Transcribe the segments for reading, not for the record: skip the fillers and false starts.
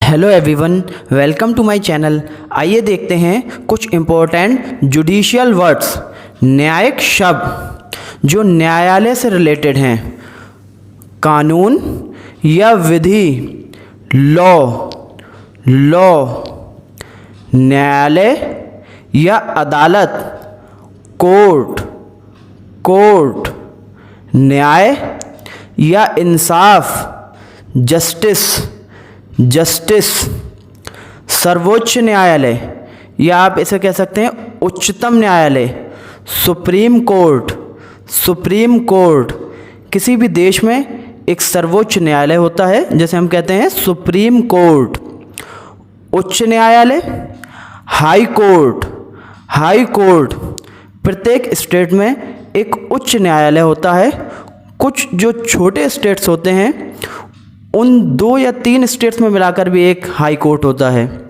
Hello everyone, welcome to my channel. आइए देखते हैं कुछ इम्पोर्टेंट जुडिशियल वर्ड्स, न्यायिक शब्द जो न्यायालय से रिलेटेड हैं। कानून या विधि, लॉ, न्यायालय या अदालत, कोर्ट, न्याय या इंसाफ, जस्टिस, सर्वोच्च न्यायालय या आप इसे कह सकते हैं उच्चतम न्यायालय, सुप्रीम कोर्ट। किसी भी देश में एक सर्वोच्च न्यायालय होता है जैसे हम कहते हैं सुप्रीम कोर्ट। उच्च न्यायालय, हाई कोर्ट। प्रत्येक स्टेट में एक उच्च न्यायालय होता है। कुछ जो छोटे स्टेट्स होते हैं उन 2 या 3 स्टेट्स में मिलाकर भी एक हाई कोर्ट होता है।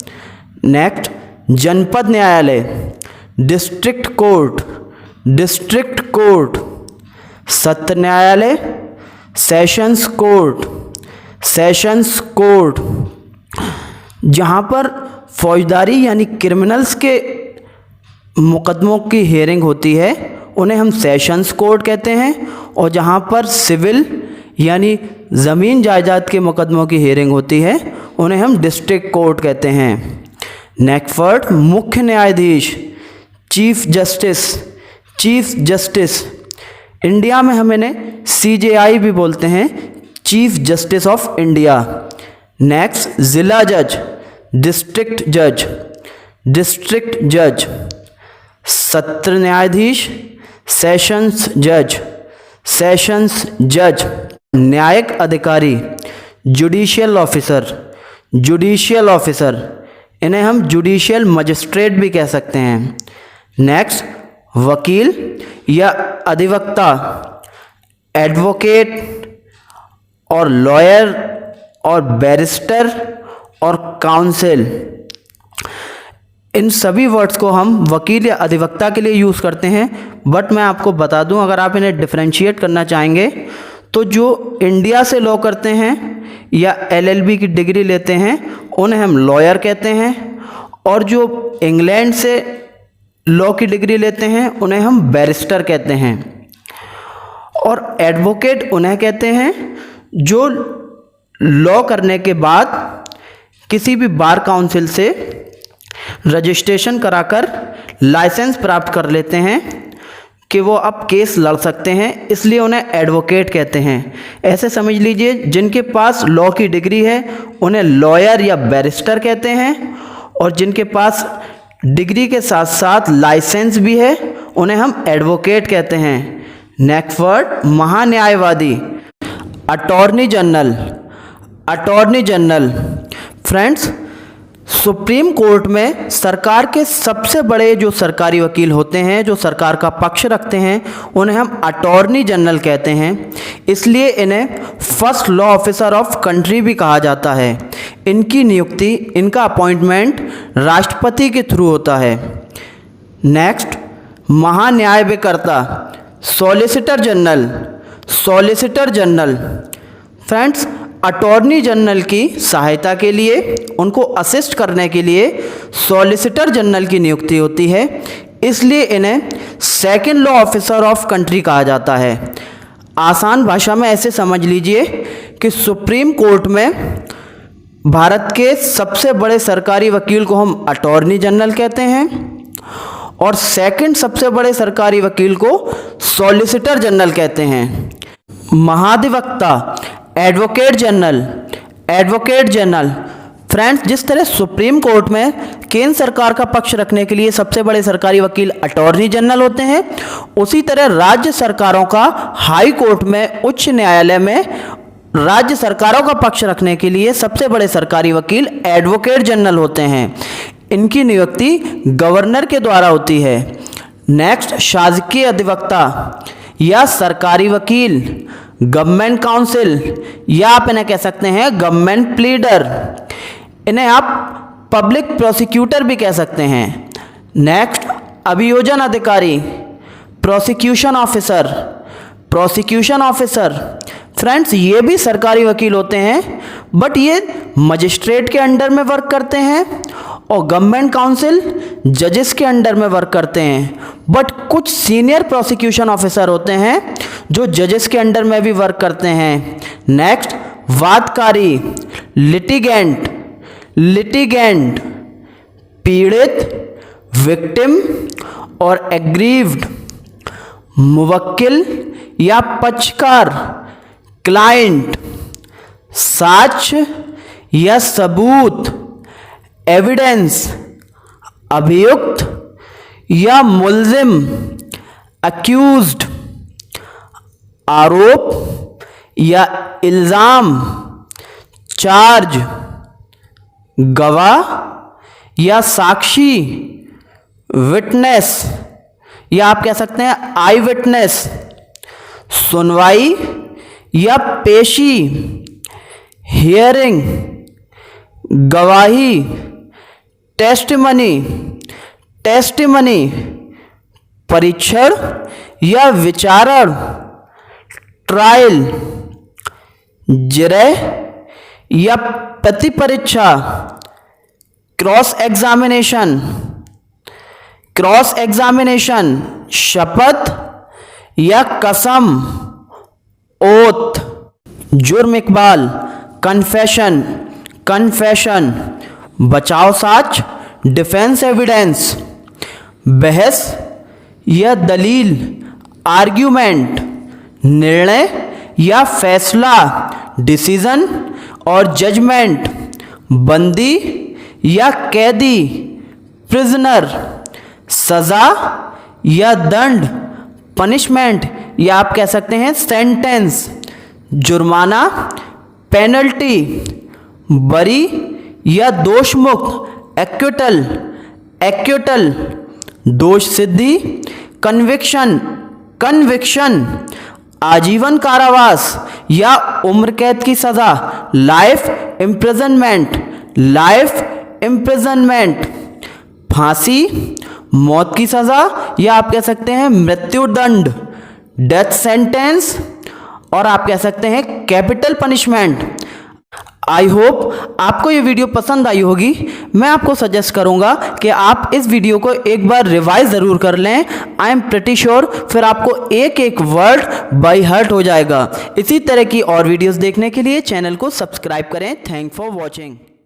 नेक्स्ट, जनपद न्यायालय, डिस्ट्रिक्ट कोर्ट, सत्र न्यायालय, सेशंस कोर्ट। जहाँ पर फौजदारी यानी क्रिमिनल्स के मुकदमों की हियरिंग होती है उन्हें हम सेशंस कोर्ट कहते हैं, और जहाँ पर सिविल यानी ज़मीन जायदाद के मुकदमों की हियरिंग होती है उन्हें हम डिस्ट्रिक्ट कोर्ट कहते हैं। नेक्स्ट वर्ड, मुख्य न्यायाधीश, चीफ जस्टिस। इंडिया में हम इन्हें CJI भी बोलते हैं, chief justice of India. Next, ज़िला जज, डिस्ट्रिक्ट जज। सत्र न्यायाधीश, सेशंस जज। न्यायिक अधिकारी, जुडिशियल ऑफिसर, इन्हें हम जुडिशियल मजिस्ट्रेट भी कह सकते हैं। नेक्स्ट, वकील या अधिवक्ता, एडवोकेट और लॉयर और बैरिस्टर और काउंसिल। इन सभी वर्ड्स को हम वकील या अधिवक्ता के लिए यूज़ करते हैं, बट मैं आपको बता दूं अगर आप इन्हें डिफरेंशिएट करना चाहेंगे तो जो इंडिया से लॉ करते हैं या LLB की डिग्री लेते हैं उन्हें हम लॉयर कहते हैं, और जो इंग्लैंड से लॉ की डिग्री लेते हैं उन्हें हम बैरिस्टर कहते हैं, और एडवोकेट उन्हें कहते हैं जो लॉ करने के बाद किसी भी बार काउंसिल से रजिस्ट्रेशन कराकर लाइसेंस प्राप्त कर लेते हैं कि वो अब केस लड़ सकते हैं, इसलिए उन्हें एडवोकेट कहते हैं। ऐसे समझ लीजिए जिनके पास लॉ की डिग्री है उन्हें लॉयर या बैरिस्टर कहते हैं, और जिनके पास डिग्री के साथ साथ लाइसेंस भी है उन्हें हम एडवोकेट कहते हैं। नेक्स्ट वर्ड, महान्यायवादी, attorney general. Friends, supreme court में सरकार के सबसे बड़े जो सरकारी वकील होते हैं जो सरकार का पक्ष रखते हैं उन्हें हम अटॉर्नी जनरल कहते हैं, इसलिए इन्हें first law officer of country भी कहा जाता है। इनकी नियुक्ति, इनका अपॉइंटमेंट राष्ट्रपति के थ्रू होता है। नेक्स्ट, महान्यायविकर्ता, solicitor general. Friends, attorney general की सहायता के लिए, उनको असिस्ट करने के लिए सॉलिसिटर जनरल की नियुक्ति होती है, इसलिए इन्हें second law officer of country कहा जाता है। आसान भाषा में ऐसे समझ लीजिए कि सुप्रीम कोर्ट में भारत के सबसे बड़े सरकारी वकील को हम अटॉर्नी जनरल कहते हैं, और सेकंड सबसे बड़े सरकारी वकील को सॉलिसिटर जनरल कहते हैं। महाधिवक्ता, एडवोकेट जनरल। फ्रेंड्स, जिस तरह सुप्रीम कोर्ट में केंद्र सरकार का पक्ष रखने के लिए सबसे बड़े सरकारी वकील अटॉर्नी जनरल होते हैं, उसी तरह राज्य सरकारों का हाई कोर्ट में, उच्च न्यायालय में राज्य सरकारों का पक्ष रखने के लिए सबसे बड़े सरकारी वकील एडवोकेट जनरल होते हैं। इनकी नियुक्ति गवर्नर के द्वारा होती है। नेक्स्ट, शासकीय अधिवक्ता या सरकारी वकील, गवर्नमेंट काउंसिल, या आप इन्हें कह सकते हैं गवर्नमेंट प्लीडर। इन्हें आप पब्लिक प्रोसिक्यूटर भी कह सकते हैं। नेक्स्ट, अभियोजन अधिकारी, प्रोसिक्यूशन ऑफिसर। फ्रेंड्स ये भी सरकारी वकील होते हैं, बट ये मजिस्ट्रेट के अंडर में वर्क करते हैं और गवर्नमेंट काउंसिल जजेस के अंडर में वर्क करते हैं। बट कुछ सीनियर प्रोसिक्यूशन ऑफिसर होते हैं जो जजेस के अंडर में भी वर्क करते हैं। नेक्स्ट, वादकारी, लिटिगेंट पीड़ित, विक्टिम और एग्रीव्ड, मुवक्किल या पक्षकार, क्लाइंट, साक्ष्य या सबूत, एविडेंस, अभियुक्त या मुल्जिम, अक्यूज्ड, आरोप या इल्ज़ाम, चार्ज, गवाह या साक्षी, विटनेस या आप कह सकते हैं आई विटनेस, सुनवाई या पेशी, हियरिंग, गवाही, टेस्टिमनी, परीक्षण या विचारण, ट्रायल, जिरह या प्रतिपरीक्षा, क्रॉस एग्जामिनेशन, शपथ या कसम, ओथ, जुर्म इकबाल, कन्फेशन, बचाव साक्ष्य, डिफेंस एविडेंस, बहस या दलील, आर्ग्यूमेंट, निर्णय या फैसला, डिसीजन और जजमेंट, बंदी या कैदी, प्रिजनर, सजा या दंड, पनिशमेंट या आप कह सकते हैं सेंटेंस, जुर्माना, पेनल्टी, बरी या दोषमुक्त, एक्विटल, दोष सिद्धि, कन्विक्शन, आजीवन कारावास या उम्र कैद की सजा, लाइफ इम्प्रिजनमेंट, फांसी, मौत की सजा या आप कह सकते हैं मृत्युदंड, डेथ सेंटेंस और आप कह सकते हैं कैपिटल पनिशमेंट। आई होप आपको ये वीडियो पसंद आई होगी। मैं आपको सजेस्ट करूंगा कि आप इस वीडियो को एक बार रिवाइज ज़रूर कर लें। आई एम प्रिटी श्योर फिर आपको एक एक वर्ड बाय हार्ट हो जाएगा। इसी तरह की और वीडियोस देखने के लिए चैनल को सब्सक्राइब करें। Thank for watching.